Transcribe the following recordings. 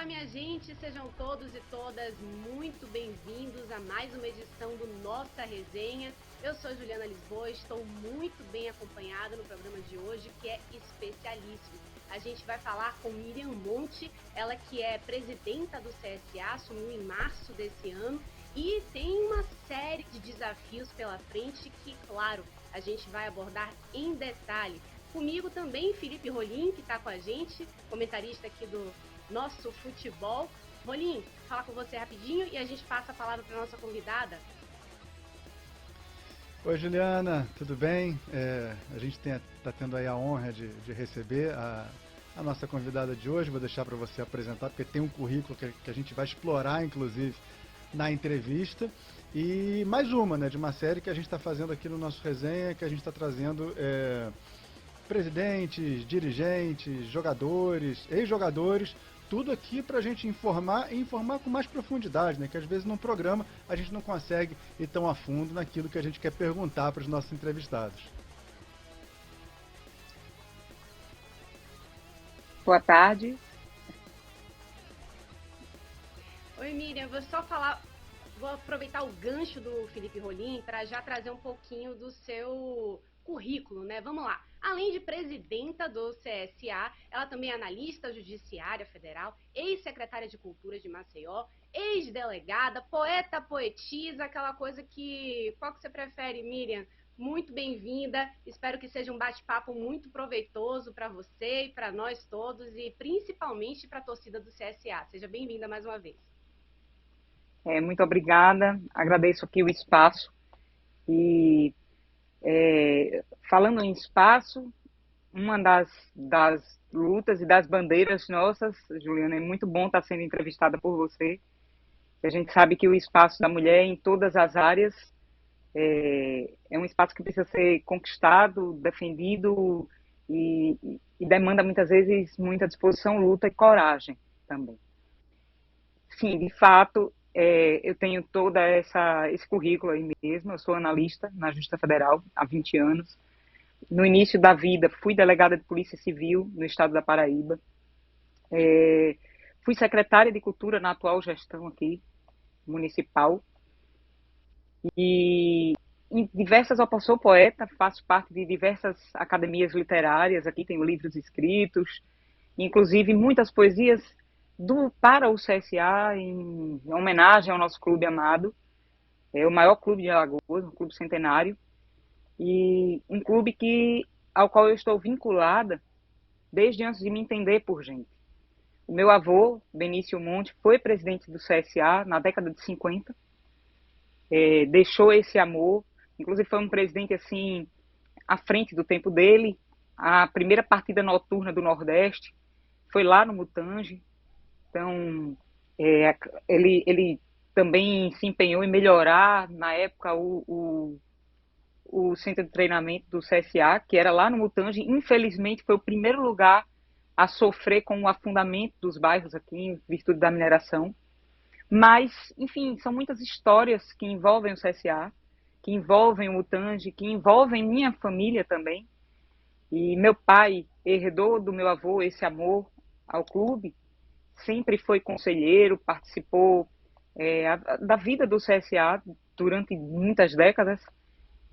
Olá, minha gente, sejam todos e todas muito bem-vindos a mais uma edição do Nossa Resenha. Eu sou Juliana Lisboa, estou muito bem acompanhada no programa de hoje, que é especialíssimo. A gente vai falar com Miriam Monte, ela que é presidenta do CSA, assumiu em março desse ano, e tem uma série de desafios pela frente que, claro, a gente vai abordar em detalhe. Comigo também Felipe Rolim, que está com a gente, comentarista aqui do Nosso Futebol. Rolim, falar com você rapidinho e a gente passa a palavra para a nossa convidada. Oi, Juliana, tudo bem? A gente está tendo aí a honra de receber a nossa convidada de hoje. Vou deixar para você apresentar, porque tem um currículo que a gente vai explorar, inclusive, na entrevista. E mais uma, né, de uma série que a gente está fazendo aqui no nosso resenha, que a gente está trazendo presidentes, dirigentes, jogadores, ex-jogadores, tudo aqui para a gente informar e informar com mais profundidade, né? Que às vezes num programa a gente não consegue ir tão a fundo naquilo que a gente quer perguntar para os nossos entrevistados. Boa tarde. Oi, Miriam, vou aproveitar o gancho do Felipe Rolim para já trazer um pouquinho do seu currículo, né? Vamos lá. Além de presidenta do CSA, ela também é analista judiciária federal, ex-secretária de Cultura de Maceió, ex-delegada, poeta, poetisa, aquela coisa que... Qual que você prefere, Miriam? Muito bem-vinda, espero que seja um bate-papo muito proveitoso para você e para nós todos e principalmente para a torcida do CSA. Seja bem-vinda mais uma vez. Muito obrigada, agradeço aqui o espaço e falando em espaço, uma das lutas e das bandeiras nossas, Juliana, é muito bom estar sendo entrevistada por você. A gente sabe que o espaço da mulher em todas as áreas é um espaço que precisa ser conquistado, defendido e demanda muitas vezes muita disposição, luta e coragem também. Sim, de fato, eu tenho todo esse currículo aí mesmo. Eu sou analista na Justiça Federal há 20 anos. No início da vida, fui delegada de Polícia Civil no estado da Paraíba. Fui secretária de Cultura na atual gestão aqui, municipal. E em diversas oportunidades, sou poeta, faço parte de diversas academias literárias. Aqui tenho livros escritos, inclusive muitas poesias para o CSA, em homenagem ao nosso clube amado. É o maior clube de Alagoas, um clube centenário, e um clube ao qual eu estou vinculada desde antes de me entender por gente. O meu avô, Benício Monte, foi presidente do CSA na década de 50, deixou esse amor, inclusive foi um presidente assim, à frente do tempo dele. A primeira partida noturna do Nordeste foi lá no Mutange. Então, ele também se empenhou em melhorar, na época, o centro de treinamento do CSA, que era lá no Mutange. Infelizmente, foi o primeiro lugar a sofrer com o afundamento dos bairros aqui, em virtude da mineração. Mas, enfim, são muitas histórias que envolvem o CSA, que envolvem o Mutange, que envolvem minha família também. E meu pai herdou do meu avô esse amor ao clube, sempre foi conselheiro, participou da vida do CSA durante muitas décadas,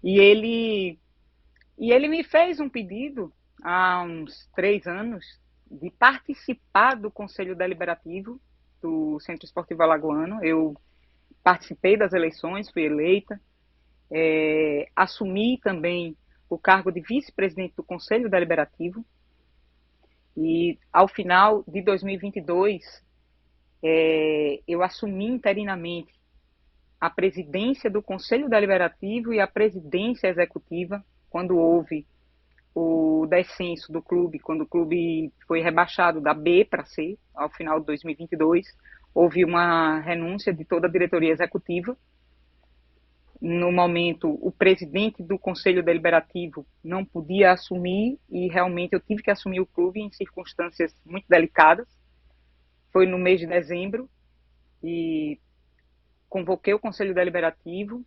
e ele me fez um pedido há uns 3 anos de participar do Conselho Deliberativo do Centro Esportivo Alagoano. Eu participei das eleições, fui eleita, assumi também o cargo de vice-presidente do Conselho Deliberativo, e ao final de 2022, eu assumi interinamente a presidência do Conselho Deliberativo e a presidência executiva, quando houve o descenso do clube, quando o clube foi rebaixado da B para C, ao final de 2022, houve uma renúncia de toda a diretoria executiva. No momento, o presidente do Conselho Deliberativo não podia assumir e realmente eu tive que assumir o clube em circunstâncias muito delicadas. Foi no mês de dezembro e convoquei o Conselho Deliberativo,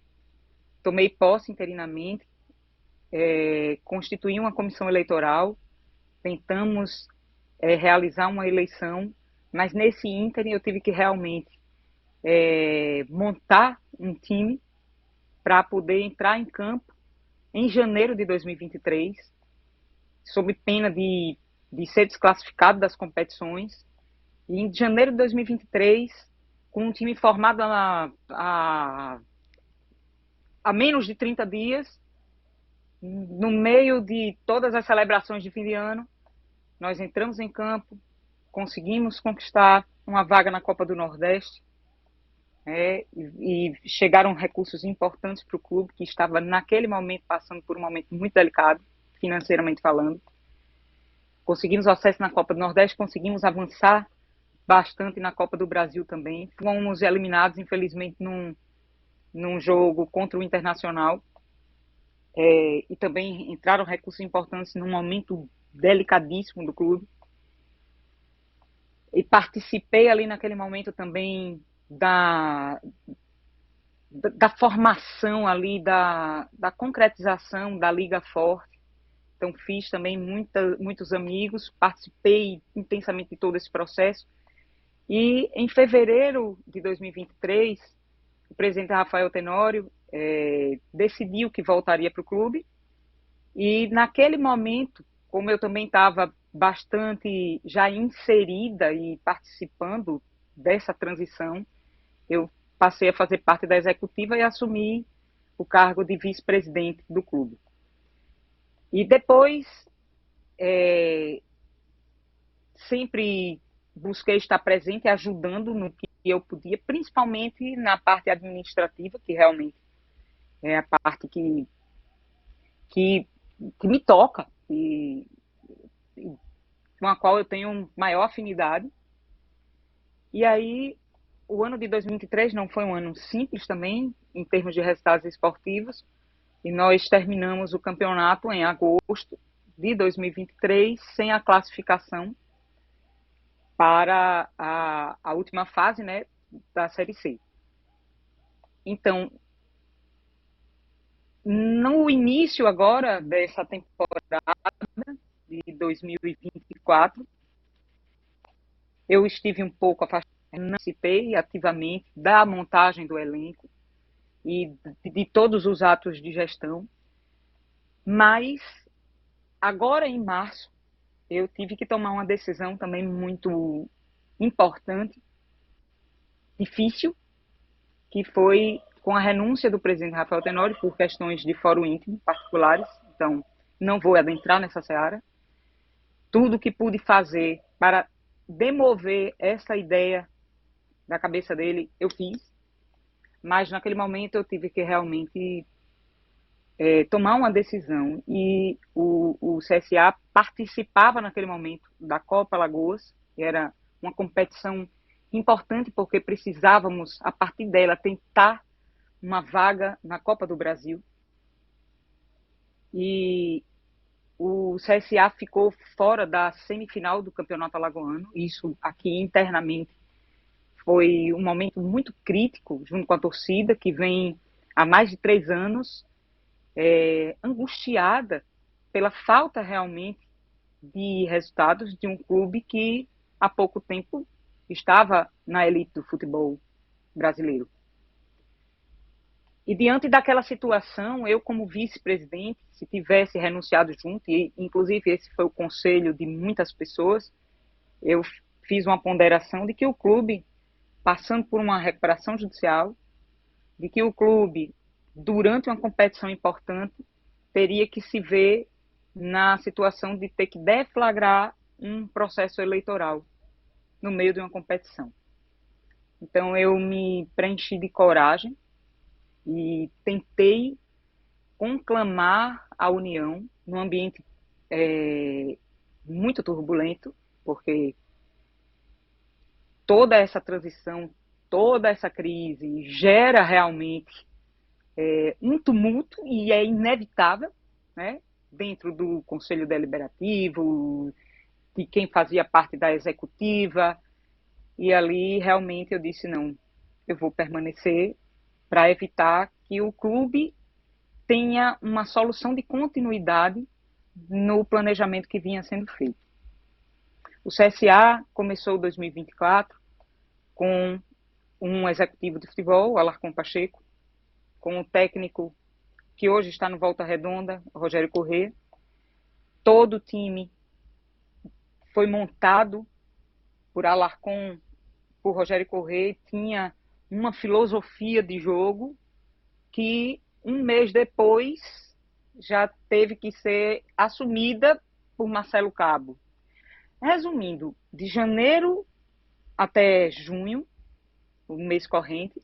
tomei posse interinamente, constituí uma comissão eleitoral, tentamos realizar uma eleição mas nesse ínterim eu tive que realmente montar um time para poder entrar em campo em janeiro de 2023, sob pena de ser desclassificado das competições. E em janeiro de 2023, com um time formado a menos de 30 dias, no meio de todas as celebrações de fim de ano, nós entramos em campo, conseguimos conquistar uma vaga na Copa do Nordeste, e chegaram recursos importantes para o clube, que estava naquele momento passando por um momento muito delicado, financeiramente falando. Conseguimos acesso na Copa do Nordeste, conseguimos avançar bastante na Copa do Brasil também. Fomos eliminados, infelizmente, num jogo contra o Internacional, e também entraram recursos importantes num momento delicadíssimo do clube. E participei ali naquele momento também da formação ali, da concretização da Liga Forte. Então fiz também muitos amigos, participei intensamente de todo esse processo. E em fevereiro de 2023, o presidente Rafael Tenório decidiu que voltaria para o clube. E naquele momento, como eu também estava bastante já inserida e participando dessa transição, eu passei a fazer parte da executiva e assumi o cargo de vice-presidente do clube. E depois, sempre busquei estar presente, ajudando no que eu podia, principalmente na parte administrativa, que realmente é a parte que me toca e com a qual eu tenho maior afinidade. E aí, o ano de 2023 não foi um ano simples também, em termos de resultados esportivos, e nós terminamos o campeonato em agosto de 2023 sem a classificação para a última fase, né, da Série C. Então, no início agora dessa temporada de 2024, eu estive um pouco afastada, não participei ativamente da montagem do elenco e de todos os atos de gestão, mas agora em março eu tive que tomar uma decisão também muito importante, difícil, que foi com a renúncia do presidente Rafael Tenório por questões de fórum íntimo particulares. Então, não vou adentrar nessa seara. Tudo que pude fazer para demover essa ideia da cabeça dele, eu fiz. Mas naquele momento eu tive que realmente tomar uma decisão. E o CSA participava naquele momento da Copa Alagoas, que era uma competição importante porque precisávamos, a partir dela, tentar uma vaga na Copa do Brasil. E o CSA ficou fora da semifinal do Campeonato Alagoano. Isso aqui internamente foi um momento muito crítico, junto com a torcida, que vem há mais de 3 anos angustiada pela falta realmente de resultados de um clube que há pouco tempo estava na elite do futebol brasileiro. E diante daquela situação, eu como vice-presidente, se tivesse renunciado junto, e inclusive esse foi o conselho de muitas pessoas, eu fiz uma ponderação de que o clube, passando por uma recuperação judicial, de que o clube, durante uma competição importante, teria que se ver na situação de ter que deflagrar um processo eleitoral no meio de uma competição. Então eu me preenchi de coragem e tentei conclamar a união num ambiente muito turbulento, porque toda essa transição, toda essa crise gera realmente um tumulto e é inevitável, né, dentro do Conselho Deliberativo, de quem fazia parte da executiva, e ali realmente eu disse, não, eu vou permanecer para evitar que o clube tenha uma solução de continuidade no planejamento que vinha sendo feito. O CSA começou 2024 com um executivo de futebol, Alarcon Pacheco, com o técnico que hoje está no Volta Redonda, Rogério Corrêa. Todo o time foi montado por Alarcon, por Rogério Corrêa, tinha uma filosofia de jogo que um mês depois já teve que ser assumida por Marcelo Cabo. Resumindo, de janeiro até junho, o mês corrente,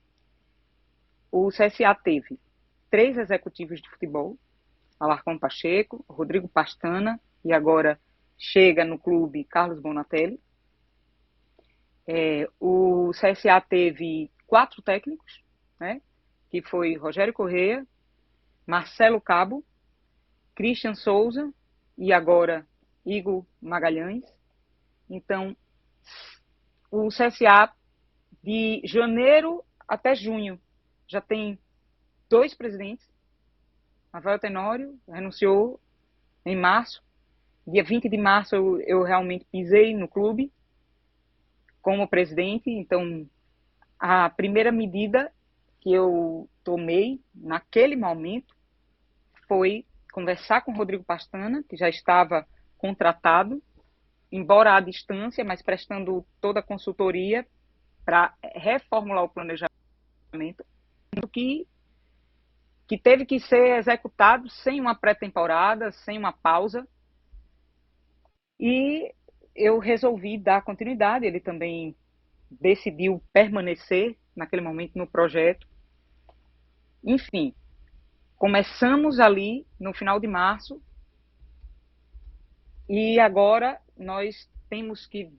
o CSA teve 3 executivos de futebol, Alarcon Pacheco, Rodrigo Pastana e agora chega no clube Carlos Bonatelli. O CSA teve 4 técnicos, né, que foi Rogério Corrêa, Marcelo Cabo, Christian Souza e agora Igor Magalhães. Então, o CSA de janeiro até junho já tem 2 presidentes. Rafael Tenório renunciou em março. Dia 20 de março eu realmente pisei no clube como presidente. Então, a primeira medida que eu tomei naquele momento foi conversar com o Rodrigo Pastana, que já estava contratado, embora à distância, mas prestando toda a consultoria para reformular o planejamento, que teve que ser executado sem uma pré-temporada, sem uma pausa. E eu resolvi dar continuidade. Ele também decidiu permanecer naquele momento no projeto. Enfim, começamos ali no final de março e agora nós temos que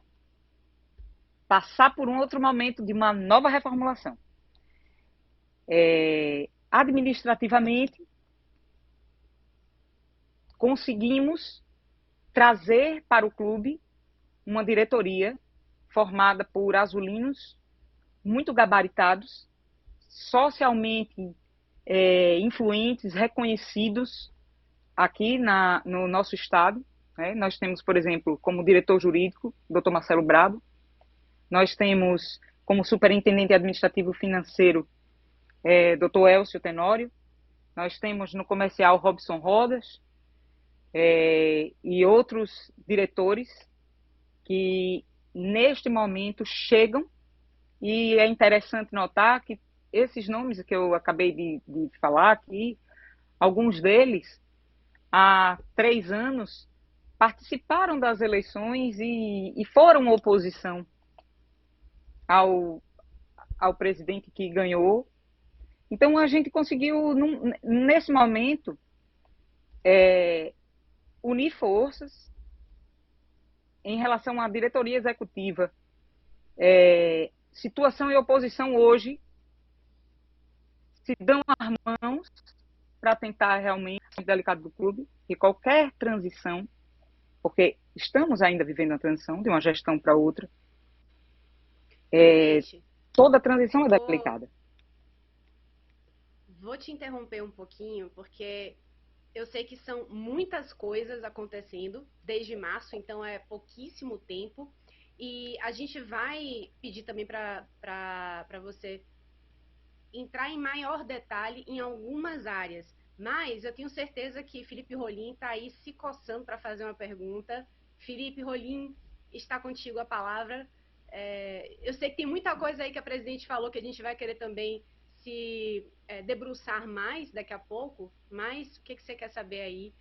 passar por um outro momento de uma nova reformulação. Administrativamente, conseguimos trazer para o clube uma diretoria formada por azulinos muito gabaritados, socialmente influentes, reconhecidos aqui no nosso estado. Né? Nós temos, por exemplo, como diretor jurídico, Dr. Marcelo Brabo. Nós temos como superintendente administrativo financeiro, Dr. Elcio Tenório. Nós temos no comercial Robson Rodas e outros diretores que neste momento chegam, e é interessante notar que esses nomes que eu acabei de falar aqui, alguns deles, há 3 anos, participaram das eleições e foram oposição ao presidente que ganhou. Então, a gente conseguiu, nesse momento, unir forças em relação à diretoria executiva. Situação e oposição hoje se dão as mãos para tentar realmente o delicado do clube, e qualquer transição, porque estamos ainda vivendo a transição de uma gestão para outra, toda transição é delicada. Vou te interromper um pouquinho, porque eu sei que são muitas coisas acontecendo desde março, então é pouquíssimo tempo. E a gente vai pedir também para você entrar em maior detalhe em algumas áreas. Mas eu tenho certeza que Felipe Rolim está aí se coçando para fazer uma pergunta. Felipe Rolim, está contigo a palavra. Eu sei que tem muita coisa aí que a presidente falou que a gente vai querer também se debruçar mais daqui a pouco, mas o que você quer saber aí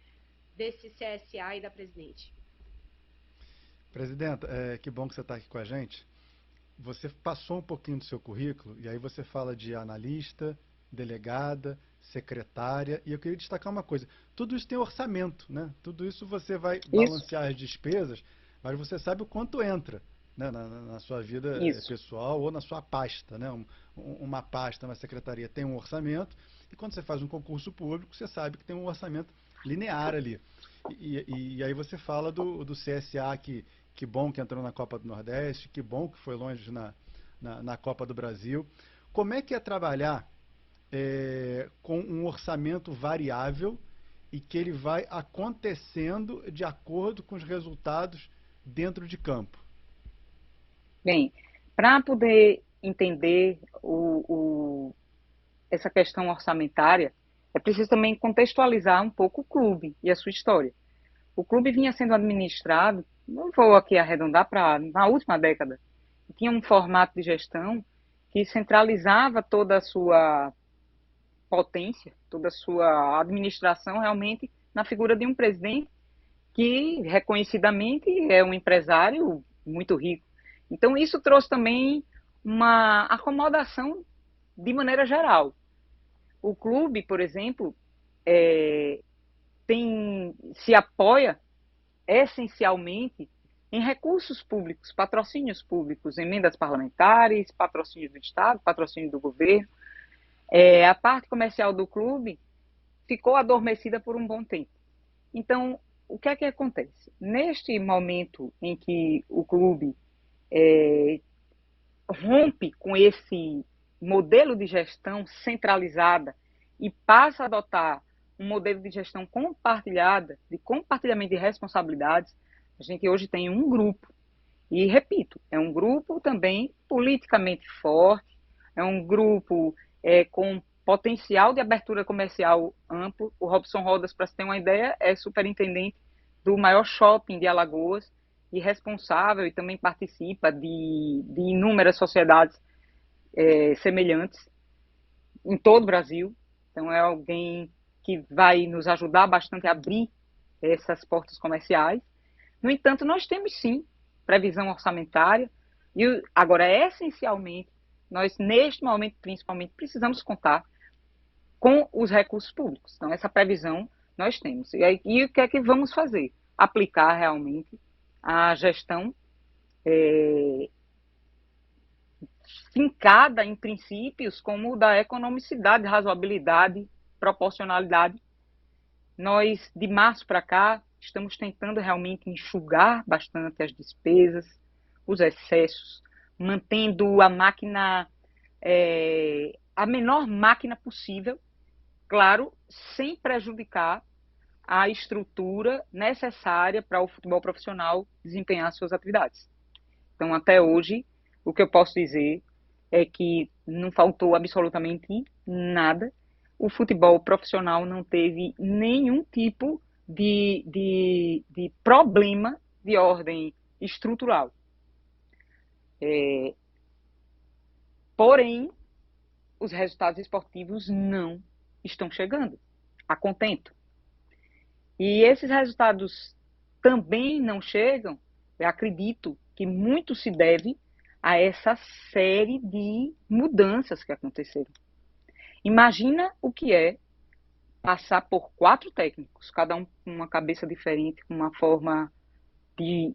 desse CSA e da presidente? Presidenta, que bom que você está aqui com a gente. Você passou um pouquinho do seu currículo e aí você fala de analista, delegada, secretária, e eu queria destacar uma coisa: tudo isso tem orçamento, né? Tudo isso você vai balancear as despesas, mas você sabe o quanto entra, né, na sua vida pessoal ou na sua pasta, né? Uma pasta, uma secretaria tem um orçamento, e quando você faz um concurso público, você sabe que tem um orçamento linear ali. E aí você fala do CSA, que bom que entrou na Copa do Nordeste, que bom que foi longe na Copa do Brasil. Como é que é trabalhar com um orçamento variável e que ele vai acontecendo de acordo com os resultados dentro de campo? Bem, para poder entender essa questão orçamentária, é preciso também contextualizar um pouco o clube e a sua história. O clube vinha sendo administrado, não vou aqui arredondar para na última década, tinha um formato de gestão que centralizava toda a sua potência, toda a sua administração realmente na figura de um presidente que reconhecidamente é um empresário muito rico. Então isso trouxe também uma acomodação de maneira geral. O clube, por exemplo, se apoia essencialmente em recursos públicos, patrocínios públicos, emendas parlamentares, patrocínio do Estado, patrocínio do governo. A parte comercial do clube ficou adormecida por um bom tempo. Então, o que é que acontece? Neste momento em que o clube rompe com esse modelo de gestão centralizada e passa a adotar um modelo de gestão compartilhada, de compartilhamento de responsabilidades, a gente hoje tem um grupo. E, repito, é um grupo também politicamente forte, é um grupo com potencial de abertura comercial amplo. O Robson Rodas, para se ter uma ideia, é superintendente do maior shopping de Alagoas e responsável e também participa de inúmeras sociedades semelhantes em todo o Brasil. Então, é alguém que vai nos ajudar bastante a abrir essas portas comerciais. No entanto, nós temos sim previsão orçamentária e agora, essencialmente, nós neste momento, principalmente, precisamos contar com os recursos públicos. Então, essa previsão nós temos. E o que é que vamos fazer? Aplicar realmente a gestão fincada em princípios como o da economicidade, razoabilidade, proporcionalidade. Nós, de março para cá, estamos tentando realmente enxugar bastante as despesas, os excessos, mantendo a máquina, a menor máquina possível, claro, sem prejudicar a estrutura necessária para o futebol profissional desempenhar suas atividades. Então, até hoje, o que eu posso dizer é que não faltou absolutamente nada. O futebol profissional não teve nenhum tipo de problema de ordem estrutural. Porém, os resultados esportivos não estão chegando a contento. E esses resultados também não chegam, eu acredito que muito se deve a essa série de mudanças que aconteceram. Imagina o que é passar por 4 técnicos, cada um com uma cabeça diferente, com uma forma de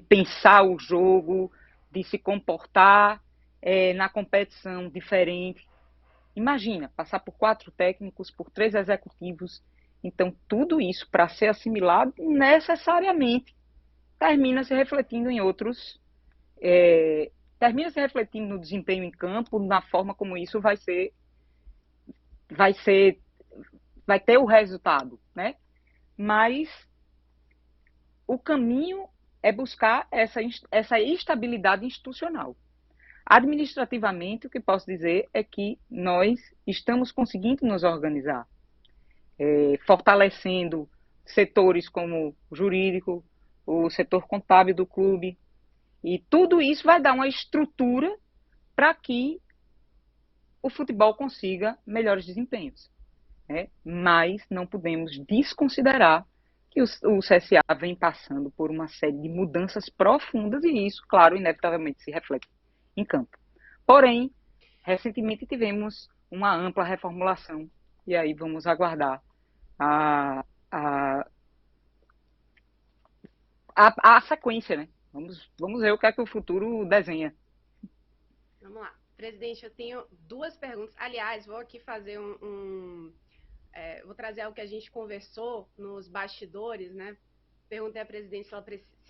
pensar o jogo, de se comportar na competição diferente. Imagina, passar por 4 técnicos, por 3 executivos. Então, tudo isso, para ser assimilado, necessariamente termina se refletindo em outros, termina se refletindo no desempenho em campo, na forma como isso vai ter o resultado, né? Mas o caminho é buscar essa estabilidade institucional. Administrativamente, o que posso dizer é que nós estamos conseguindo nos organizar, fortalecendo setores como o jurídico, o setor contábil do clube, e tudo isso vai dar uma estrutura para que o futebol consiga melhores desempenhos. Né? Mas não podemos desconsiderar que o CSA vem passando por uma série de mudanças profundas e isso, claro, inevitavelmente se reflete em campo. Porém, recentemente tivemos uma ampla reformulação e aí vamos aguardar a sequência, né? Vamos ver o que é que o futuro desenha. Vamos lá. Presidente, eu tenho 2 perguntas. Aliás, vou aqui fazer vou trazer algo que a gente conversou nos bastidores, né? Perguntei à presidente se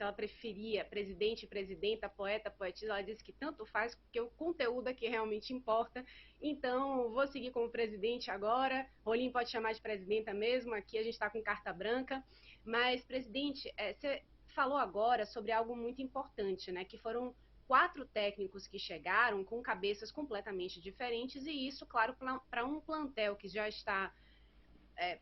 ela preferia presidente, presidenta, poeta, poetisa. Ela disse que tanto faz, porque o conteúdo é que realmente importa. Então, vou seguir como presidente agora. Rolim pode chamar de presidenta mesmo. Aqui a gente está com carta branca. Mas, presidente, você falou agora sobre algo muito importante, né? Que foram 4 técnicos que chegaram com cabeças completamente diferentes, e isso, claro, para um plantel que já está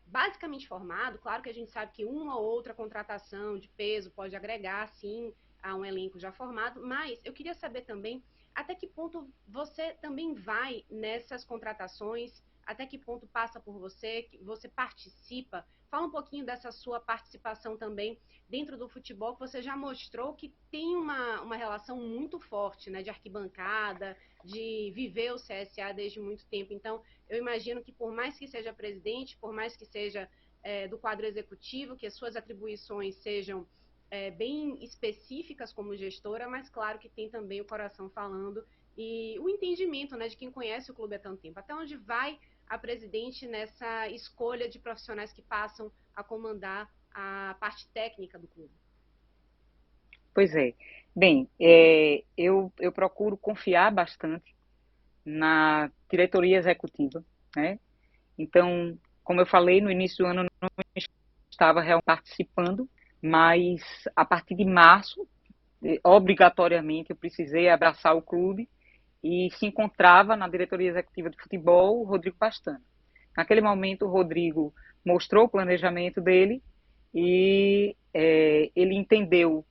basicamente formado. Claro que a gente sabe que uma ou outra contratação de peso pode agregar, sim, a um elenco já formado, mas eu queria saber também até que ponto você também vai nessas contratações, até que ponto passa por você, que você participa. Fala um pouquinho dessa sua participação também dentro do futebol, que você já mostrou que tem uma relação muito forte, né, de arquibancada, de viver o CSA desde muito tempo. Então, eu imagino que por mais que seja presidente, por mais que seja do quadro executivo, que as suas atribuições sejam bem específicas como gestora, mas claro que tem também o coração falando e o entendimento, né, de quem conhece o clube há tanto tempo. Até onde vai a presidente nessa escolha de profissionais que passam a comandar a parte técnica do clube? Pois é. Bem, eu procuro confiar bastante na diretoria executiva, né? Então, como eu falei, no início do ano eu não estava realmente participando, mas a partir de março, obrigatoriamente, eu precisei abraçar o clube e se encontrava na diretoria executiva de futebol o Rodrigo Pastana. Naquele momento, o Rodrigo mostrou o planejamento dele e ele entendeu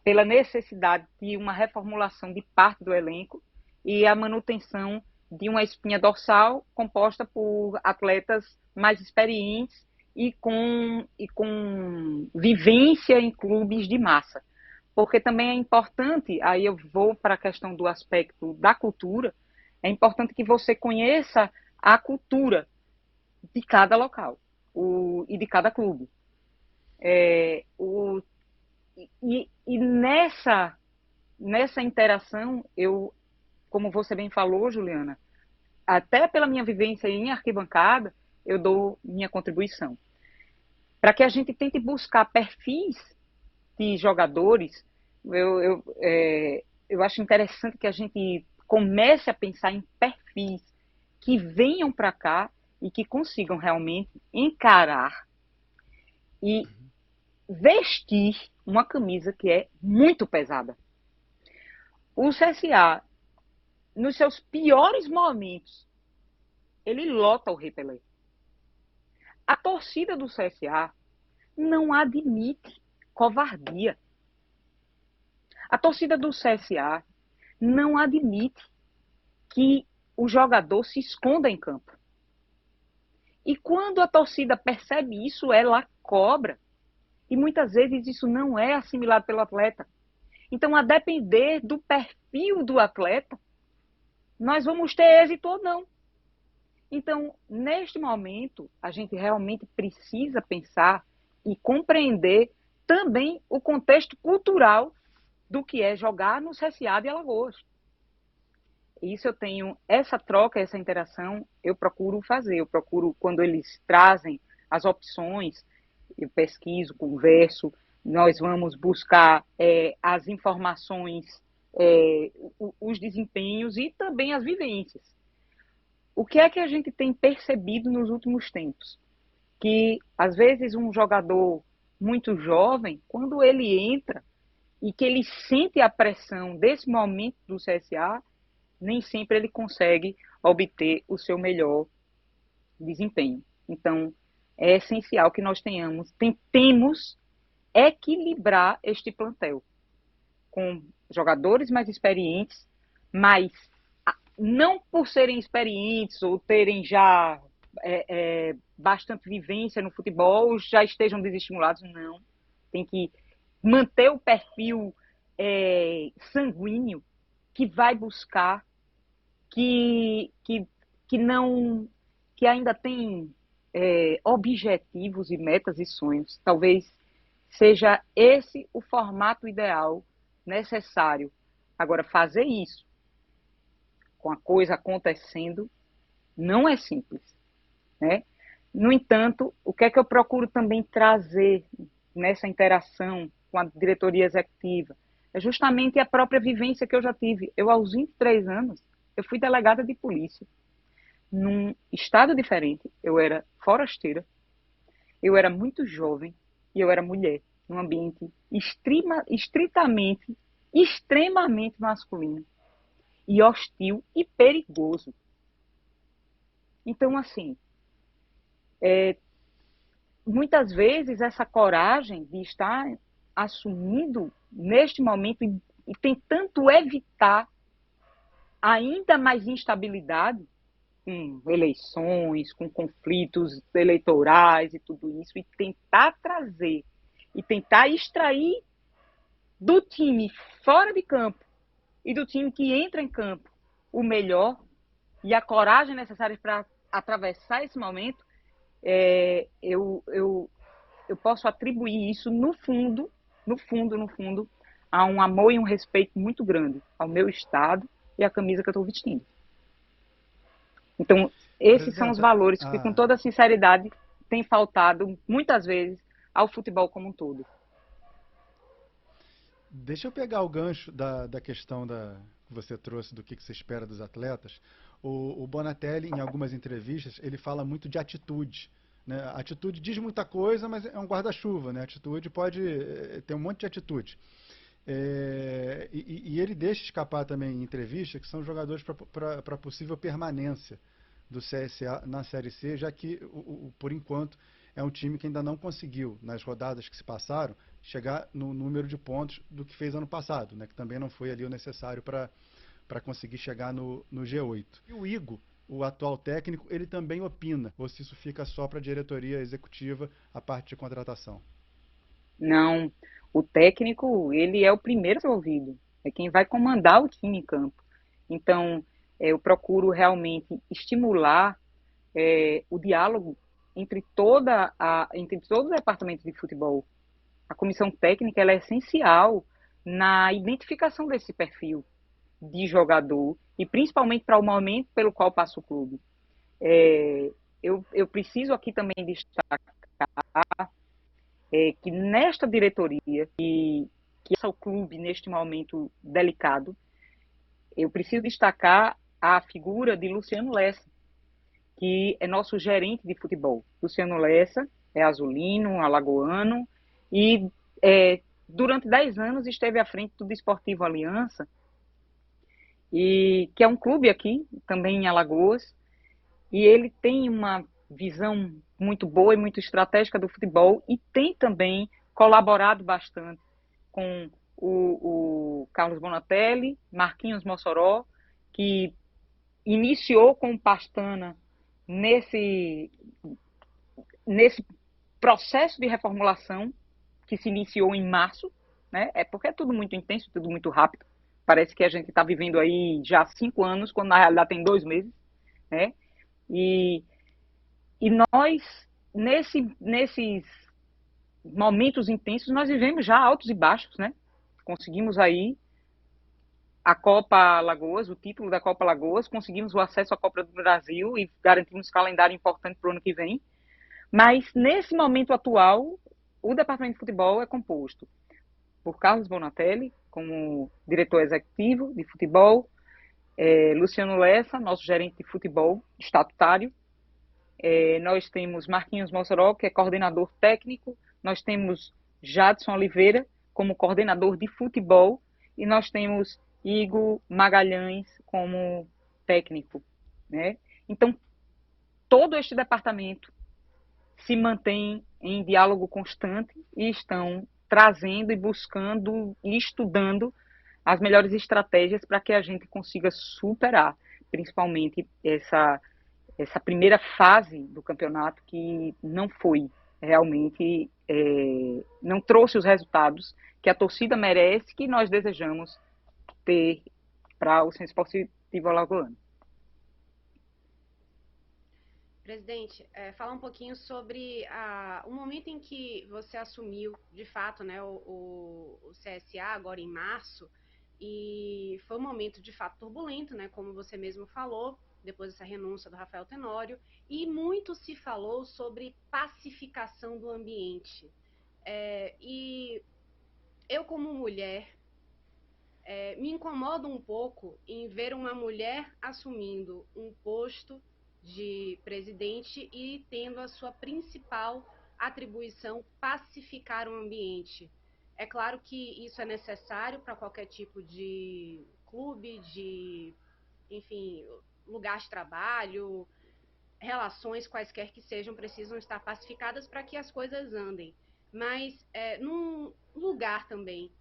pela necessidade de uma reformulação de parte do elenco e a manutenção de uma espinha dorsal composta por atletas mais experientes e com vivência em clubes de massa. Porque também é importante, aí eu vou para a questão do aspecto da cultura, é importante que você conheça a cultura de cada local e de cada clube. E nessa interação, como você bem falou, Juliana, até pela minha vivência em arquibancada, eu dou minha contribuição. Para que a gente tente buscar perfis de jogadores, eu acho interessante que a gente comece a pensar em perfis que venham para cá e que consigam realmente encarar e vestir uma camisa que é muito pesada. O CSA, nos seus piores momentos, ele lota o Rei Pelé. A torcida do CSA não admite covardia. A torcida do CSA não admite que o jogador se esconda em campo. E quando a torcida percebe isso, ela cobra. E muitas vezes isso não é assimilado pelo atleta. Então, a depender do perfil do atleta, nós vamos ter êxito ou não. Então, neste momento, a gente realmente precisa pensar e compreender também o contexto cultural do que é jogar no CSA de Alagoas. Isso eu tenho, essa troca, essa interação, eu procuro fazer. Eu procuro, quando eles trazem as opções, eu pesquiso, converso, nós vamos buscar as informações, os desempenhos e também as vivências. O que é que a gente tem percebido nos últimos tempos? Que, às vezes, um jogador muito jovem, quando ele entra e que ele sente a pressão desse momento do CSA, nem sempre ele consegue obter o seu melhor desempenho. Então, é essencial que nós tentemos equilibrar este plantel com jogadores mais experientes, mas não por serem experientes ou terem já bastante vivência no futebol, já estejam desestimulados, não. Tem que manter o perfil sanguíneo que vai buscar, que não, que ainda tem objetivos e metas e sonhos. Talvez seja esse o formato ideal necessário. Agora, fazer isso com a coisa acontecendo não é simples, né? No entanto, o que é que eu procuro também trazer nessa interação com a diretoria executiva? É justamente a própria vivência que eu já tive. Eu, aos 23 anos, eu fui delegada de polícia num estado diferente. Eu era forasteira, eu era muito jovem e eu era mulher. num ambiente extremamente masculino e hostil e perigoso. Então, assim, muitas vezes essa coragem de estar assumindo neste momento e tentando evitar ainda mais instabilidade com eleições, com conflitos eleitorais e tudo isso, e tentar trazer e tentar extrair do time fora de campo e do time que entra em campo o melhor e a coragem necessária para atravessar esse momento, eu posso atribuir isso no fundo, a um amor e um respeito muito grande ao meu estado e à camisa que eu estou vestindo. Então, esses são os Presidenta, valores que, com toda sinceridade, têm faltado, muitas vezes, ao futebol como um todo. deixa eu pegar o gancho da questão que você trouxe do que você espera dos atletas. O Bonatelli, em algumas entrevistas, ele fala muito de atitude. Né? A atitude diz muita coisa, mas é um guarda-chuva. Né? A atitude pode ter um monte de atitude. E ele deixa escapar também em entrevista que são jogadores para possível permanência do CSA na Série C, já que, por enquanto, é um time que ainda não conseguiu, nas rodadas que se passaram, chegar no número de pontos do que fez ano passado, né, que também não foi ali o necessário para conseguir chegar no G8. E o Igor, o atual técnico, ele também opina, ou se isso fica só para a diretoria executiva, a parte de contratação? Não, o técnico, ele é o primeiro a ser ouvido, é quem vai comandar o time em campo. Então, eu procuro realmente estimular o diálogo entre todos os departamentos de futebol. A comissão técnica ela é essencial na identificação desse perfil de jogador e principalmente para o momento pelo qual passa o clube. Eu preciso aqui também destacar que nesta diretoria, que é o clube neste momento delicado, eu preciso destacar a figura de Luciano Lessa, que é nosso gerente de futebol. Luciano Lessa é azulino, alagoano, e durante 10 anos esteve à frente do Desportivo Aliança, e que é um clube aqui, também em Alagoas, e ele tem uma visão muito boa e muito estratégica do futebol e tem também colaborado bastante com o Carlos Bonatelli, Marquinhos Mossoró, que iniciou com o Pastana nesse processo de reformulação que se iniciou em março, né? É porque é tudo muito intenso, tudo muito rápido. Parece que a gente está vivendo aí já há 5 anos, quando na realidade tem 2 meses, né? E, e nós, nesses momentos intensos, nós vivemos já altos e baixos, né? Conseguimos aí a Copa Alagoas, o título da Copa Alagoas, conseguimos o acesso à Copa do Brasil e garantimos calendário importante para o ano que vem. Mas, nesse momento atual, o Departamento de Futebol é composto por Carlos Bonatelli, como diretor executivo de futebol, Luciano Lessa, nosso gerente de futebol estatutário, nós temos Marquinhos Mossoró, que é coordenador técnico, nós temos Jadson Oliveira, como coordenador de futebol, e nós temos Igor Magalhães como técnico. Né? Então, todo este departamento se mantém em diálogo constante e estão trazendo e buscando e estudando as melhores estratégias para que a gente consiga superar, principalmente essa primeira fase do campeonato que não foi realmente, não trouxe os resultados que a torcida merece, que nós desejamos ter para o Centro Esportivo Alagoano. Presidente, falar um pouquinho sobre o momento em que você assumiu, de fato, né, o CSA, agora em março, e foi um momento, de fato, turbulento, né, como você mesmo falou, depois dessa renúncia do Rafael Tenório, e muito se falou sobre pacificação do ambiente. E eu, como mulher, me incomodo um pouco em ver uma mulher assumindo um posto de presidente e tendo a sua principal atribuição pacificar o ambiente. É claro que isso é necessário para qualquer tipo de clube, de, enfim, lugar de trabalho, relações quaisquer que sejam, precisam estar pacificadas para que as coisas andem. Mas num lugar também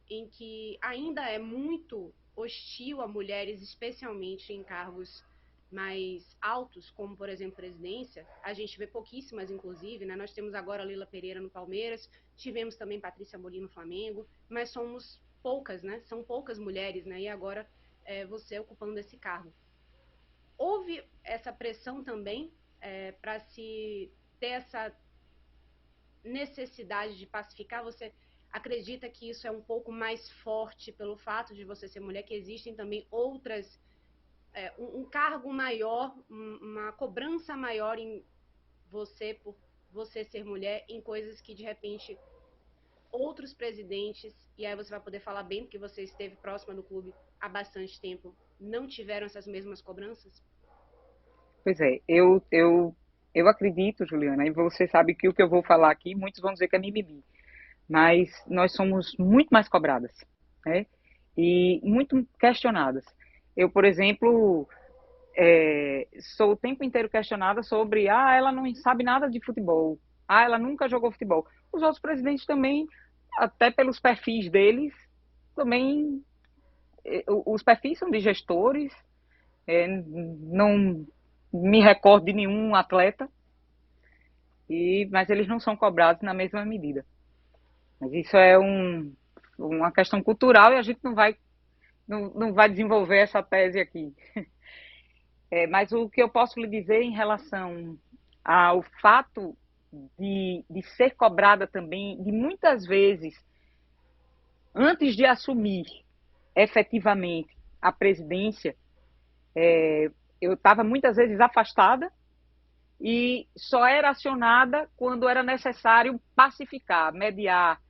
em que ainda é muito hostil a mulheres, especialmente em cargos mais altos, como, por exemplo, presidência, a gente vê pouquíssimas, inclusive, né? Nós temos agora a Leila Pereira no Palmeiras, tivemos também Patrícia Amorim no Flamengo, mas somos poucas, né? São poucas mulheres, né? E agora você ocupando esse cargo. Houve essa pressão também para se ter essa necessidade de pacificar? Você acredita que isso é um pouco mais forte pelo fato de você ser mulher, que existem também outras, um cargo maior, uma cobrança maior em você por você ser mulher, em coisas que de repente outros presidentes, e aí você vai poder falar bem porque você esteve próxima do clube há bastante tempo, não tiveram essas mesmas cobranças? Pois é, eu acredito, Juliana, e você sabe que o que eu vou falar aqui, muitos vão dizer que é mimimi, mas nós somos muito mais cobradas, né? E muito questionadas. Eu, por exemplo, sou o tempo inteiro questionada sobre, ela não sabe nada de futebol, ela nunca jogou futebol. Os outros presidentes também, até pelos perfis deles, também, os perfis são de gestores, não me recordo de nenhum atleta, mas eles não são cobrados na mesma medida. Mas isso é uma questão cultural e a gente não vai desenvolver essa tese aqui. Mas o que eu posso lhe dizer em relação ao fato de ser cobrada também, de muitas vezes, antes de assumir efetivamente a presidência, eu estava muitas vezes afastada e só era acionada quando era necessário pacificar, mediar,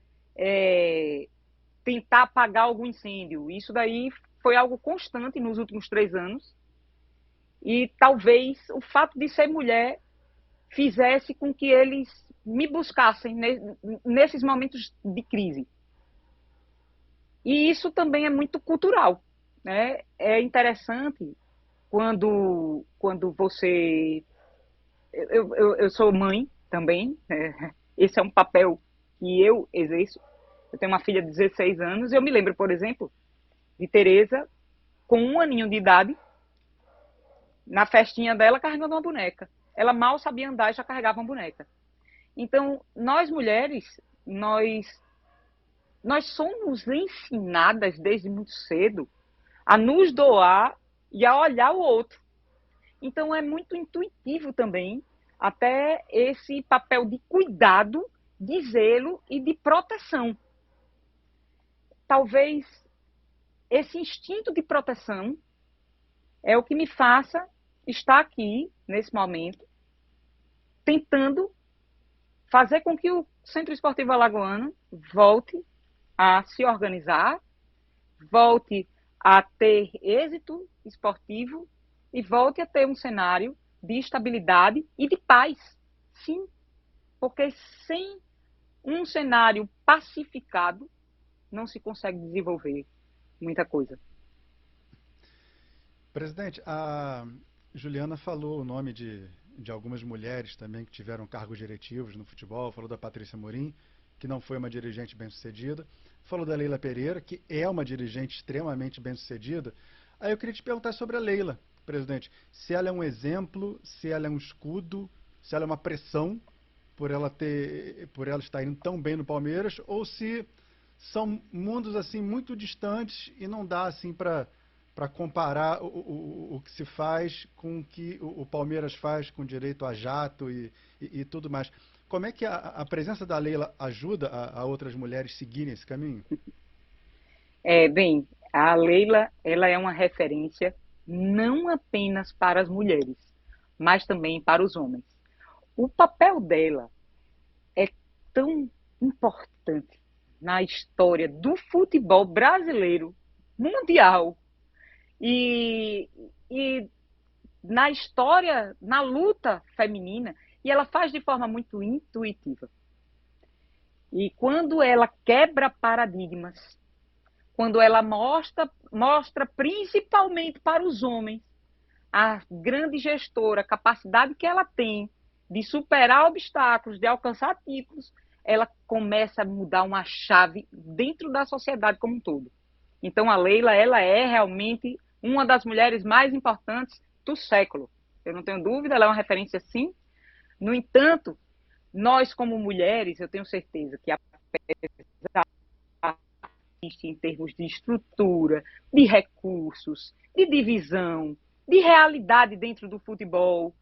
tentar apagar algum incêndio. Isso daí foi algo constante nos últimos 3 anos e talvez o fato de ser mulher fizesse com que eles me buscassem nesses momentos de crise. E isso também é muito cultural, né? É interessante quando você... Eu sou mãe também, esse é um papel que eu exerço. Eu tenho uma filha de 16 anos e eu me lembro, por exemplo, de Tereza com 1 aninho de idade, na festinha dela, carregando uma boneca. Ela mal sabia andar e já carregava uma boneca. Então, nós mulheres, nós somos ensinadas desde muito cedo a nos doar e a olhar o outro. Então, é muito intuitivo também até esse papel de cuidado, de zelo e de proteção. Talvez esse instinto de proteção é o que me faça estar aqui, nesse momento, tentando fazer com que o Centro Esportivo Alagoano volte a se organizar, volte a ter êxito esportivo e volte a ter um cenário de estabilidade e de paz. Sim, porque sem um cenário pacificado não se consegue desenvolver muita coisa. Presidente, a Juliana falou o nome de algumas mulheres também que tiveram cargos diretivos no futebol, falou da Patrícia Amorim, que não foi uma dirigente bem-sucedida, falou da Leila Pereira, que é uma dirigente extremamente bem-sucedida. Aí eu queria te perguntar sobre a Leila, presidente, se ela é um exemplo, se ela é um escudo, se ela é uma pressão por ela estar indo tão bem no Palmeiras, ou se são mundos assim muito distantes e não dá assim para comparar o que se faz com o que o Palmeiras faz com direito a jato e tudo mais. Como é que a presença da Leila ajuda a outras mulheres seguirem esse caminho? Bem, a Leila, ela é uma referência não apenas para as mulheres, mas também para os homens. O papel dela é tão importante na história do futebol brasileiro, mundial, e na história, na luta feminina. e ela faz de forma muito intuitiva. E quando ela quebra paradigmas, quando ela mostra principalmente para os homens a grande gestora, a capacidade que ela tem de superar obstáculos, de alcançar títulos, ela começa a mudar uma chave dentro da sociedade como um todo. Então, a Leila, ela é realmente uma das mulheres mais importantes do século. Eu não tenho dúvida, ela é uma referência, sim. No entanto, nós, como mulheres, eu tenho certeza que, apesar em termos de estrutura, de recursos, de divisão, de realidade dentro do futebol,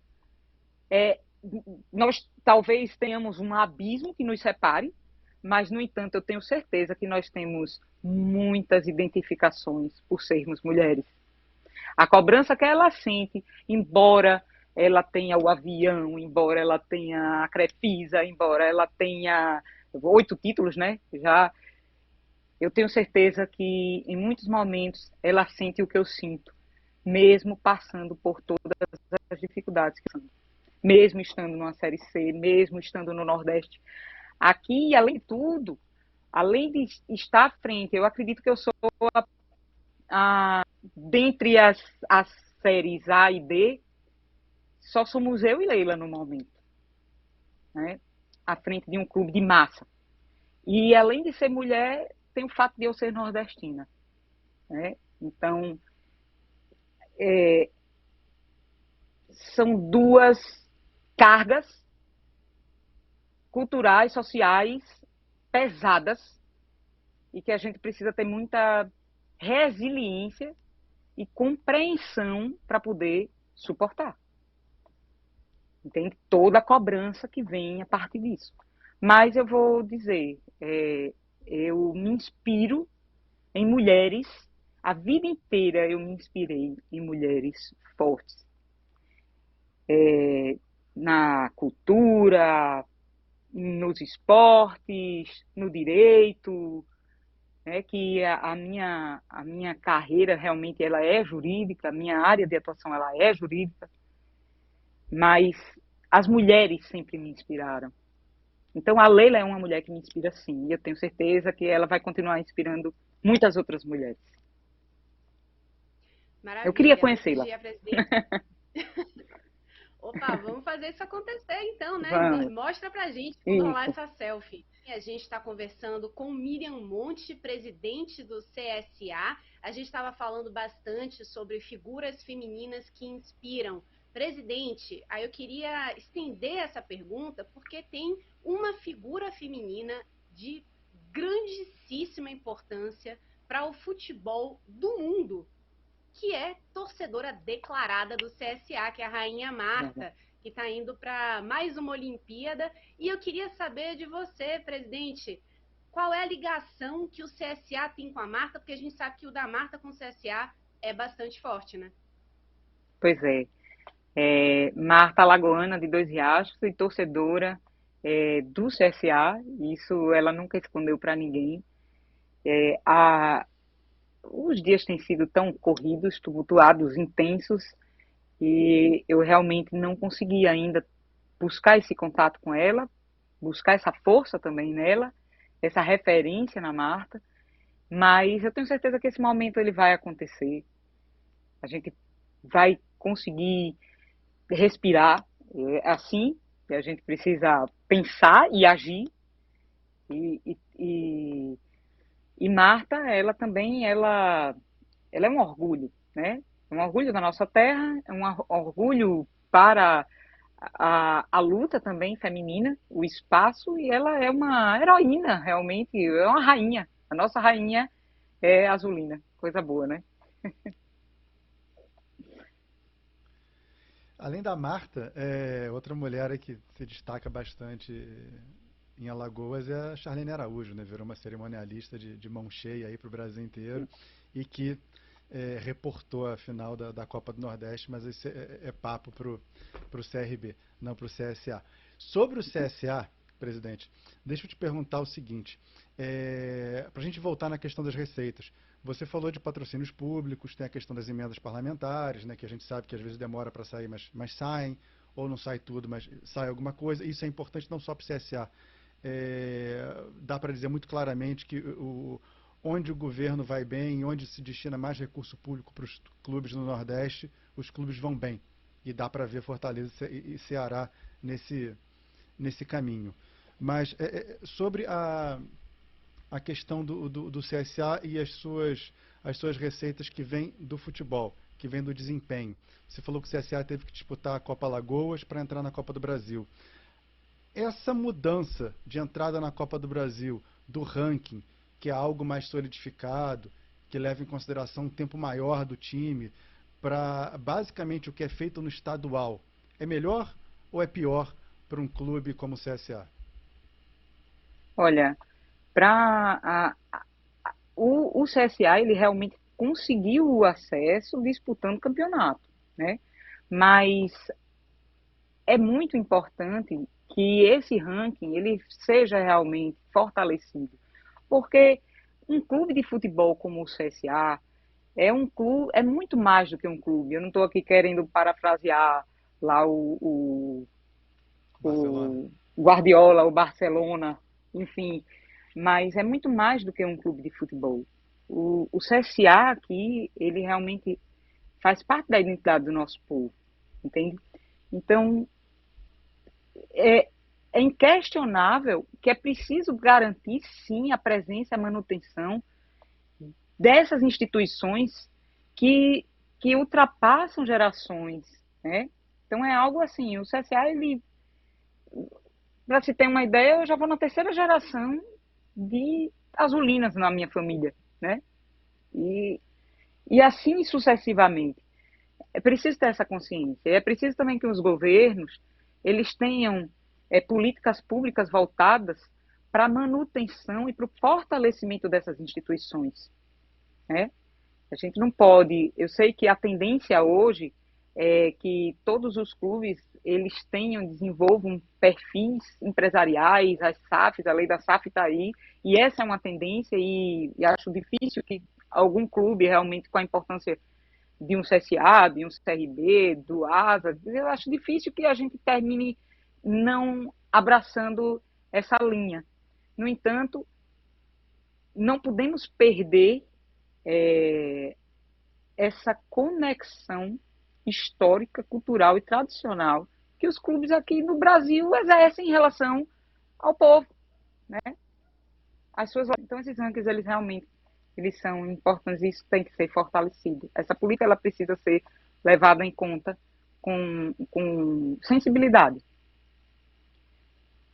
nós talvez tenhamos um abismo que nos separe, mas, no entanto, eu tenho certeza que nós temos muitas identificações por sermos mulheres. A cobrança que ela sente, embora ela tenha o avião, embora ela tenha a Crefisa, embora ela tenha 8 títulos, né? Já, eu tenho certeza que, em muitos momentos, ela sente o que eu sinto, mesmo passando por todas as dificuldades que são. Mesmo estando numa Série C, mesmo estando no Nordeste. Aqui, além de tudo, além de estar à frente, eu acredito que eu sou dentre as séries A e B, só somos eu e Leila no momento, né? À frente de um clube de massa. E além de ser mulher, tem o fato de eu ser nordestina, né? Então, são duas cargas culturais, sociais, pesadas, e que a gente precisa ter muita resiliência e compreensão para poder suportar. Entende? Toda a cobrança que vem a partir disso. Mas eu vou dizer, eu me inspiro em mulheres, a vida inteira eu me inspirei em mulheres fortes. Na cultura, nos esportes, no direito, né, que a minha carreira realmente ela é jurídica, a minha área de atuação ela é jurídica, mas as mulheres sempre me inspiraram. Então, a Leila é uma mulher que me inspira, sim, e eu tenho certeza que ela vai continuar inspirando muitas outras mulheres. Maravilha. Eu queria Antes conhecê-la. de ir à presidente... Opa, vamos fazer isso acontecer então, né? Vamos. Mostra pra gente quando rolar Isso. essa selfie. E a gente está conversando com Miriam Monte, presidente do CSA. A gente estava falando bastante sobre figuras femininas que inspiram. Presidente, aí eu queria estender essa pergunta porque tem uma figura feminina de grandíssima importância para o futebol do mundo, que é torcedora declarada do CSA, que é a Rainha Marta, que está indo para mais uma Olimpíada. E eu queria saber de você, presidente, qual é a ligação que o CSA tem com a Marta, porque a gente sabe que o da Marta com o CSA é bastante forte, né? Pois é. Marta Alagoana, de Dois Riachos, e torcedora do CSA, isso ela nunca escondeu para ninguém. Os dias têm sido tão corridos, tumultuados, intensos, e eu realmente não consegui ainda buscar esse contato com ela, buscar essa força também nela, essa referência na Marta, mas eu tenho certeza que esse momento ele vai acontecer. A gente vai conseguir respirar, assim, e a gente precisa pensar e agir, e Marta, ela também, ela é um orgulho, né? É um orgulho da nossa terra, é um orgulho para a luta também feminina, o espaço, e ela é uma heroína, realmente, é uma rainha. A nossa rainha é Azulina, coisa boa, né? Além da Marta, outra mulher aí que se destaca bastante em Alagoas é a Charlene Araújo, né? Virou uma cerimonialista de mão cheia aí para o Brasil inteiro e que reportou a final da Copa do Nordeste, mas esse é papo para o CRB, não para o CSA. Sobre o CSA, presidente, deixa eu te perguntar o seguinte, para a gente voltar na questão das receitas. Você falou de patrocínios públicos, tem a questão das emendas parlamentares, né, que a gente sabe que às vezes demora para sair, mas saem. ou não sai tudo, mas sai alguma coisa. Isso é importante não só para o CSA. Dá para dizer muito claramente que onde o governo vai bem, onde se destina mais recurso público para os clubes no Nordeste, os clubes vão bem. E dá para ver Fortaleza e Ceará nesse caminho. Mas sobre a questão do CSA e as suas receitas que vêm do futebol, que vêm do desempenho. Você falou que o CSA teve que disputar a Copa Alagoas para entrar na Copa do Brasil. Essa mudança de entrada na Copa do Brasil, do ranking, que é algo mais solidificado, que leva em consideração um tempo maior do time, para basicamente o que é feito no estadual, é melhor ou é pior para um clube como o CSA? Olha, o CSA ele realmente conseguiu o acesso disputando o campeonato, né? Mas é muito importante que esse ranking ele seja realmente fortalecido, porque um clube de futebol como o CSA é um clube, é muito mais do que um clube. Eu não estou aqui querendo parafrasear lá Barcelona. o Guardiola, o Barcelona, enfim, mas é muito mais do que um clube de futebol. O CSA aqui, ele realmente faz parte da identidade do nosso povo, entende? Então, é, é inquestionável que é preciso garantir, sim, a presença e a manutenção dessas instituições que, que ultrapassam gerações, né? Então, é algo assim, o CSA, ele, para se ter uma ideia, eu já vou na terceira geração de azulinas na minha família, né? E, e assim sucessivamente. É preciso ter essa consciência. E é preciso também que os governos eles tenham políticas públicas voltadas para a manutenção e para o fortalecimento dessas instituições, né? A gente não pode. Eu sei que a tendência hoje é que todos os clubes eles tenham, desenvolvam perfis empresariais, as SAFs, a lei da SAF está aí, e essa é uma tendência e acho difícil que algum clube realmente com a importância de um CSA, de um CRB, do ASA, eu acho difícil que a gente termine não abraçando essa linha. No entanto, não podemos perder é, essa conexão histórica, cultural e tradicional que os clubes aqui no Brasil exercem em relação ao povo, né? Então esses rankings eles realmente eles são importantes e isso tem que ser fortalecido. Essa política ela precisa ser levada em conta com sensibilidade.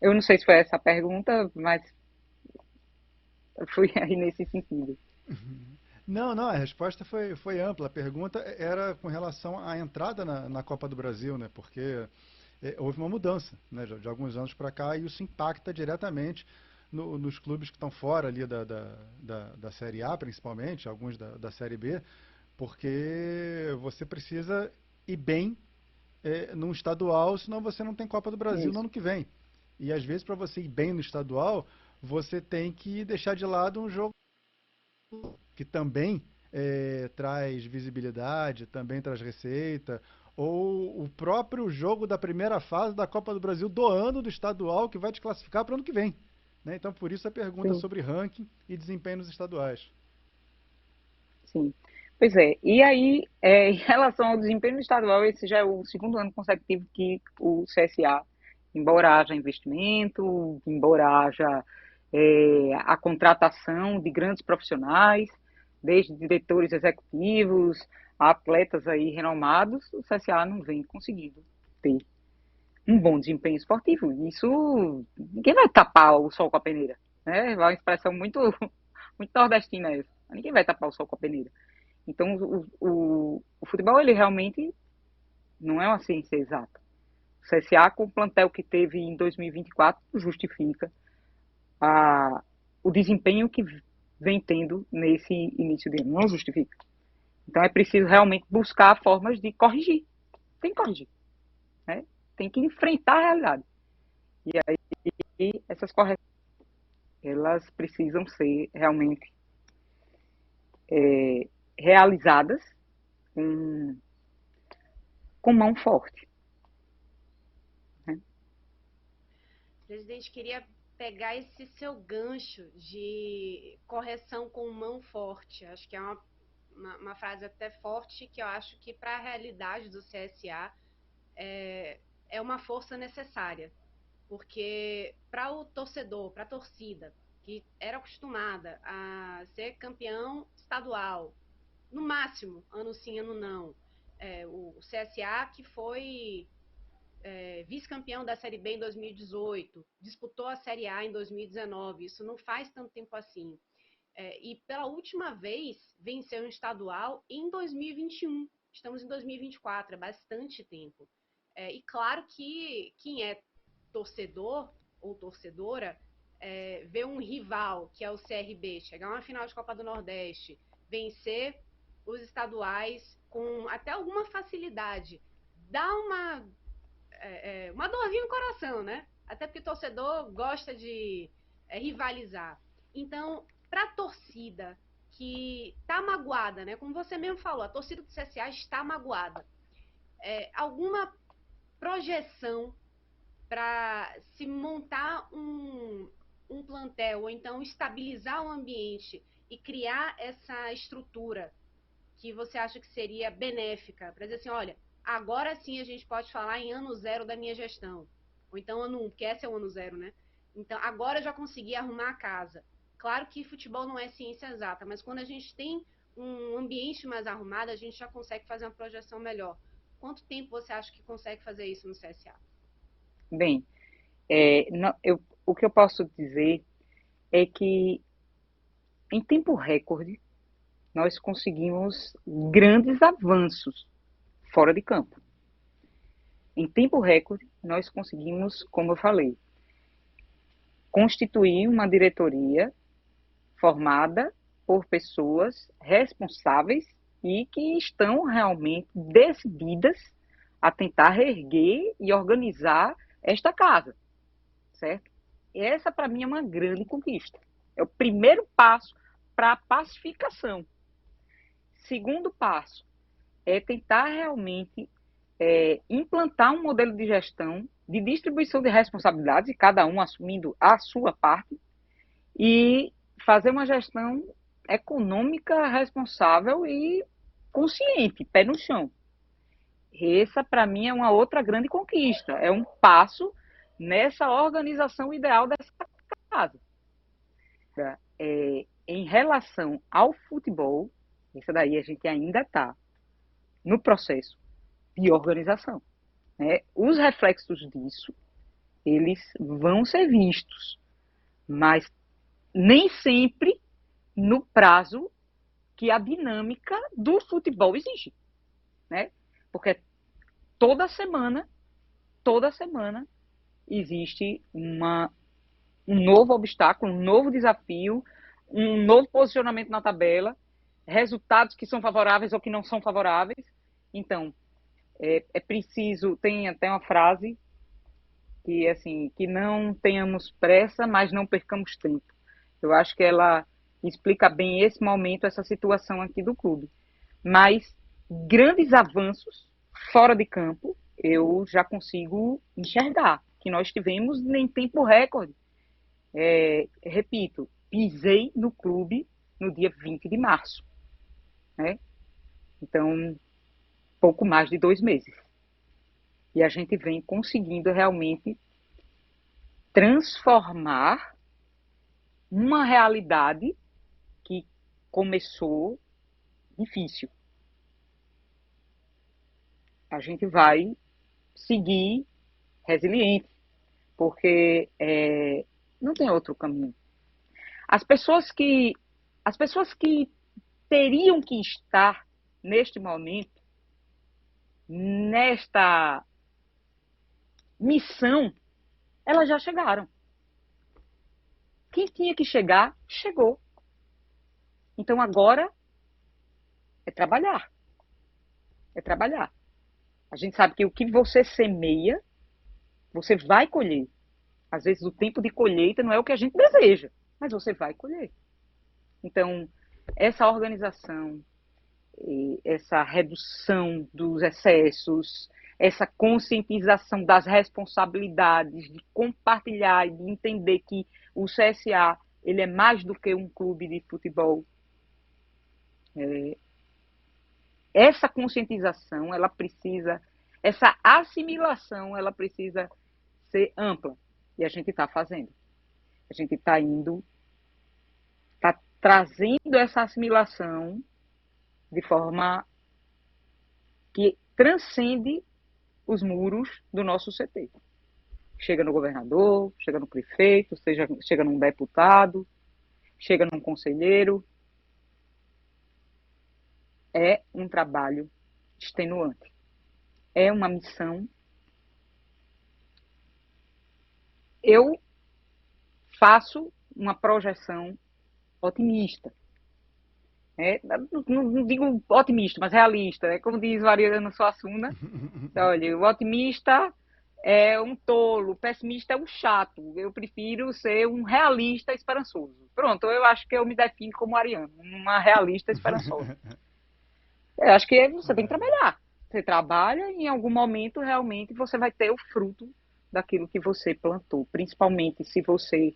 Eu não sei se foi essa a pergunta, mas fui aí nesse sentido. Não, não, a resposta foi ampla. A pergunta era com relação à entrada na Copa do Brasil, né? Porque houve uma mudança, né, de alguns anos para cá e isso impacta diretamente nos clubes que estão fora ali da Série A, principalmente, alguns da Série B, porque você precisa ir bem num estadual, senão você não tem Copa do Brasil no Isso, ano que vem. E às vezes, para você ir bem no estadual, você tem que deixar de lado um jogo que também traz visibilidade, também traz receita, ou o próprio jogo da primeira fase da Copa do Brasil do ano do estadual que vai te classificar para o ano que vem. Né? Então, por isso a pergunta sim, sobre ranking e desempenho nos estaduais. sim. Pois é, e aí, em relação ao desempenho estadual, esse já é o segundo ano consecutivo que o CSA, embora haja investimento, embora haja a contratação de grandes profissionais, desde diretores executivos a atletas aí renomados, o CSA não vem conseguindo ter um bom desempenho esportivo. Isso, ninguém vai tapar o sol com a peneira, né? É uma expressão muito, muito nordestina essa. Ninguém vai tapar o sol com a peneira. Então, o futebol, ele realmente não é uma ciência exata. O CSA, com o plantel que teve em 2024, justifica a, o desempenho que vem tendo nesse início de ano. Não justifica. Então, é preciso realmente buscar formas de corrigir. Tem que corrigir, né? Tem que enfrentar a realidade. E aí, essas correções, elas precisam ser realmente realizadas com, com mão forte. Presidente, queria pegar esse seu gancho de correção com mão forte. Acho que é uma frase até forte, que eu acho que para a realidade do CSA é uma força necessária. Porque para o torcedor, para a torcida, que era acostumada a ser campeão estadual, no máximo, ano sim, ano não, o CSA que foi vice-campeão da Série B em 2018, disputou a Série A em 2019, isso não faz tanto tempo assim. E pela última vez venceu um estadual em 2021, estamos em 2024, é bastante tempo. E claro que quem é torcedor ou torcedora vê um rival, que é o CRB, chegar a uma final de Copa do Nordeste, vencer os estaduais com até alguma facilidade, dá uma dorzinha no coração, né? Até porque o torcedor gosta de rivalizar. Então, para a torcida que está magoada, né? Como você mesmo falou, a torcida do CSA está magoada. Alguma projeção para se montar um plantel, ou então estabilizar o ambiente e criar essa estrutura que você acha que seria benéfica, para dizer assim, olha, agora sim a gente pode falar em ano zero da minha gestão, ou então ano 1, porque esse é o ano zero, né? Então, agora eu já consegui arrumar a casa. Claro que futebol não é ciência exata, mas quando a gente tem um ambiente mais arrumado, a gente já consegue fazer uma projeção melhor. Quanto tempo você acha que consegue fazer isso no CSA? Bem, o que eu posso dizer é que, em tempo recorde, nós conseguimos grandes avanços fora de campo. Em tempo recorde, nós conseguimos, como eu falei, constituir uma diretoria formada por pessoas responsáveis e que estão realmente decididas a tentar reerguer e organizar esta casa, certo? Essa, para mim, é uma grande conquista. É o primeiro passo para a pacificação. Segundo passo é tentar realmente implantar um modelo de gestão, de distribuição de responsabilidades, e cada um assumindo a sua parte, e fazer uma gestão econômica responsável e consciente, pé no chão. Essa, para mim, é uma outra grande conquista. É um passo nessa organização ideal dessa casa. Em relação ao futebol, essa daí a gente ainda está no processo de organização. Né? Os reflexos disso, eles vão ser vistos, mas nem sempre no prazo que a dinâmica do futebol exige. Né? Porque toda semana existe um novo obstáculo, um novo desafio, um novo posicionamento na tabela, resultados que são favoráveis ou que não são favoráveis. Então, é preciso, tem até uma frase que assim, que não tenhamos pressa, mas não percamos tempo. Eu acho que ela explica bem esse momento, essa situação aqui do clube. Mas grandes avanços fora de campo, eu já consigo enxergar, que nós tivemos em tempo recorde. Repito, pisei no clube no dia 20 de março. Né? Então, pouco mais de 2 meses. E a gente vem conseguindo realmente transformar uma realidade que começou difícil. A gente vai seguir resiliente, porque não tem outro caminho. As pessoas que teriam que estar neste momento, nesta missão, elas já chegaram. Quem tinha que chegar, chegou. Então agora é trabalhar. É trabalhar. A gente sabe que o que você semeia, você vai colher. Às vezes o tempo de colheita não é o que a gente deseja, mas você vai colher. Então, essa organização, essa redução dos excessos, essa conscientização das responsabilidades, de compartilhar e de entender que o CSA ele é mais do que um clube de futebol. Essa conscientização, essa assimilação, ela precisa ser ampla. E a gente está fazendo. A gente está trazendo essa assimilação de forma que transcende os muros do nosso CT. Chega no governador, chega no prefeito, chega num deputado, chega num conselheiro. É um trabalho extenuante. É uma missão. Eu faço uma projeção otimista. Não digo otimista, mas realista. Como diz Mariana Suassuna. Olha, o otimista é um tolo, o pessimista é um chato. Eu prefiro ser um realista esperançoso. Pronto, eu acho que eu me defino como Ariana, uma realista esperançosa. Eu acho que você tem que trabalhar. Você trabalha e em algum momento realmente você vai ter o fruto daquilo que você plantou. Principalmente se você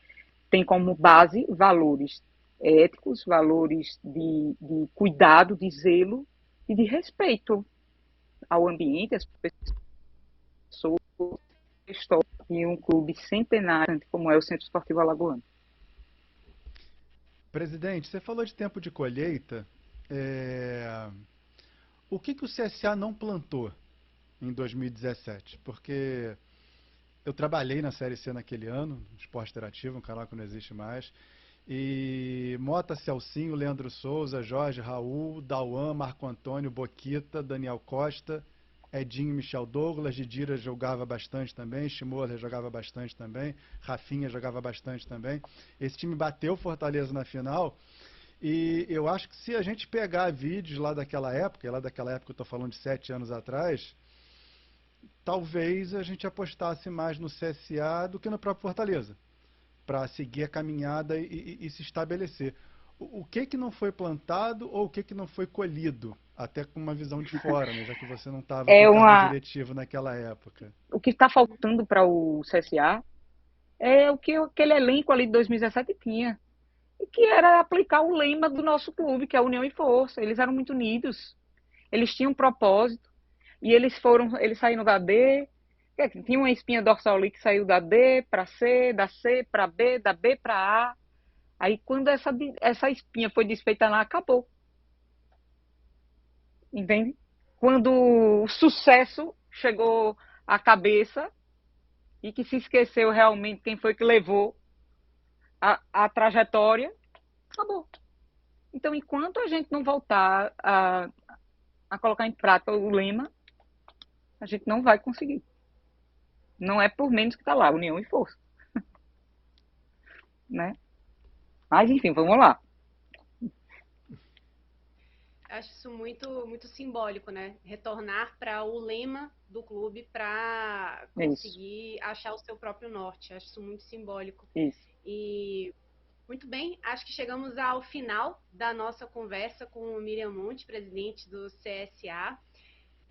tem como base valores éticos, valores de cuidado, de zelo e de respeito ao ambiente, às pessoas, e um clube centenário como é o Centro Esportivo Alagoano. Presidente, você falou de tempo de colheita. O que o CSA não plantou em 2017? Porque eu trabalhei na Série C naquele ano, Esporte Interativo, um canal que não existe mais, e Mota, Celcinho, Leandro Souza, Jorge, Raul, Dauan, Marco Antônio, Boquita, Daniel Costa, Edinho, Michel Douglas, Didira jogava bastante também, Shimoda jogava bastante também, Rafinha jogava bastante também. Esse time bateu Fortaleza na final. E eu acho que se a gente pegar vídeos lá daquela época eu estou falando de 7 anos atrás, talvez a gente apostasse mais no CSA do que no próprio Fortaleza, para seguir a caminhada e se estabelecer. O que não foi plantado ou o que não foi colhido, até com uma visão de fora, né, já que você não estava com cargo diretivo naquela época? O que está faltando para o CSA é o que aquele elenco ali de 2017 tinha. E que era aplicar o lema do nosso clube, que é a União e Força. Eles eram muito unidos, eles tinham um propósito, e eles saíram da D, tinha uma espinha dorsal ali que saiu da D para C, da C para B, da B para A. Aí quando essa espinha foi desfeita lá, acabou. Entende? Quando o sucesso chegou à cabeça e que se esqueceu realmente quem foi que levou a trajetória, acabou. Então, enquanto a gente não voltar a colocar em prática o lema, a gente não vai conseguir. Não é por menos que está lá, união e força. Né? Mas, enfim, vamos lá. Acho isso muito, muito simbólico, né? Retornar para o lema do clube para conseguir achar o seu próprio norte. Acho isso muito simbólico. Isso. E muito bem, acho que chegamos ao final da nossa conversa com o Miriam Monte, presidente do CSA.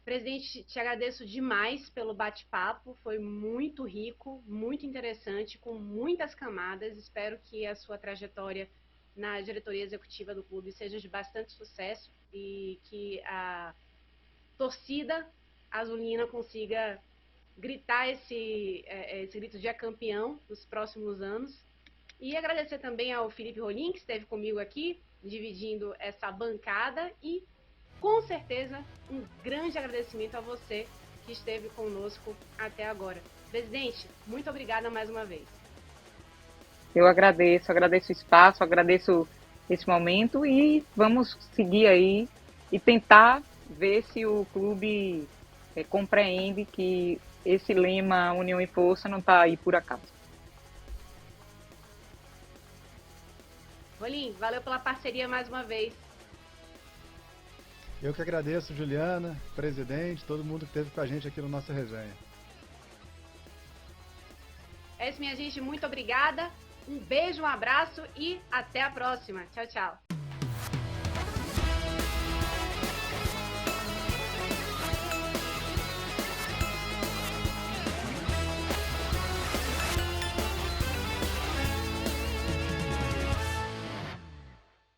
Presidente, te agradeço demais pelo bate-papo, foi muito rico, muito interessante, com muitas camadas. Espero que a sua trajetória na diretoria executiva do clube seja de bastante sucesso e que a torcida azulina consiga gritar esse grito de campeão nos próximos anos. E agradecer também ao Felipe Rolim, que esteve comigo aqui, dividindo essa bancada. E, com certeza, um grande agradecimento a você que esteve conosco até agora. Presidente, muito obrigada mais uma vez. Eu agradeço o espaço, agradeço esse momento e vamos seguir aí e tentar ver se o clube compreende que esse lema União e Força não está aí por acaso. Rolim, valeu pela parceria mais uma vez. Eu que agradeço, Juliana, presidente, todo mundo que esteve com a gente aqui no nossa resenha. É isso, minha gente, muito obrigada. Um beijo, um abraço e até a próxima. Tchau, tchau.